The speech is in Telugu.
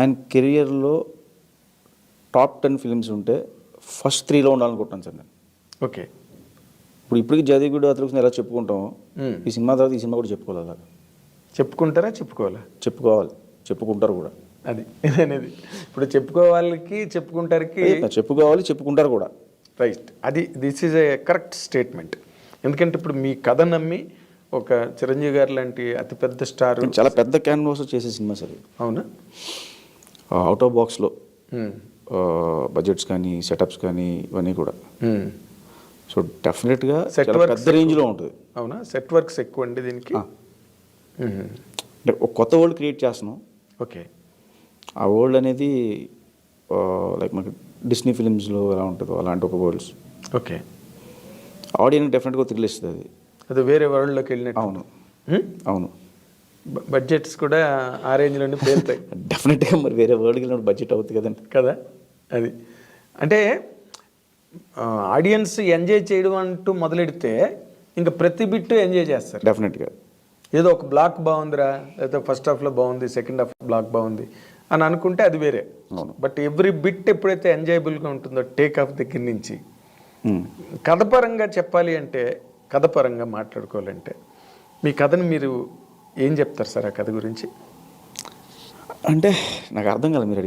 ఆయన కెరియర్లో టాప్ 10 ఫిలిమ్స్ ఉంటే ఫస్ట్ 3లో ఉండాలనుకుంటున్నాను సార్ నేను. ఓకే. ఇప్పటికి జదీగుడు అతను ఎలా చెప్పుకుంటామో ఈ సినిమా తర్వాత ఈ సినిమా కూడా చెప్పుకోవాలి. అలా చెప్పుకుంటారా చెప్పుకోవాలా? చెప్పుకోవాలి, చెప్పుకుంటారు కూడా. అది అనేది ఇప్పుడు చెప్పుకోవాలకి చెప్పుకుంటారికి చెప్పుకోవాలి, చెప్పుకుంటారు కూడా. రైట్. అది this is a correct statement. ఎందుకంటే ఇప్పుడు మీ కథ నమ్మి ఒక చిరంజీవి గారు లాంటి అతిపెద్ద స్టార్ చాలా పెద్ద క్యాన్వాస్ చేసే సినిమా సార్. అవునా? అవుట్ ఆఫ్ బాక్స్లో బడ్జెట్స్ కానీ సెటప్స్ కానీ ఇవన్నీ కూడా. సో డెఫినెట్గా సెట్ పెద్ద రేంజ్లో ఉంటుంది. అవునా? సెట్ వర్క్స్ ఎక్కువ అండి దీనికి. అంటే ఒక కొత్త వరల్డ్ క్రియేట్ చేస్తున్నాం. ఓకే. ఆ వరల్డ్ అనేది లైక్ మనకి డిస్నీ ఫిలిమ్స్లో ఎలా ఉంటుందో అలాంటి ఒక వరల్డ్స్. ఓకే. ఆడియన్స్ డెఫినెట్గా థ్రిల్ ఇస్తుంది అది వేరే వరల్డ్లోకి వెళ్ళినట్టు. అవును, అవును. బడ్జెట్స్ కూడా ఆ రేంజ్లోనే పేరుతాయి. డెఫినెట్గా మరి వేరే వరల్డ్కి వెళ్ళినప్పుడు బడ్జెట్ అవుతుంది కదండి. కదా. అది అంటే ఆడియన్స్ ఎంజాయ్ చేయడం అంటూ మొదలెడితే ఇంకా ప్రతి బిట్టు ఎంజాయ్ చేస్తారు డెఫినెట్గా. ఏదో ఒక బ్లాక్ బాగుందిరా, లేకపోతే ఫస్ట్ హాఫ్లో బాగుంది, సెకండ్ హాఫ్ బ్లాక్ బాగుంది అని అనుకుంటే అది వేరే. బట్ ఎవ్రీ బిట్ ఎప్పుడైతే ఎంజాయబుల్గా ఉంటుందో టేక్ ఆఫ్ దగ్గర నుంచి కథపరంగా చెప్పాలి అంటే, కథపరంగా మాట్లాడుకోవాలంటే మీ కథను మీరు ఏం చెప్తారు సార్ ఆ కథ గురించి? అంటే నాకు అర్థం కాలేదు మీరు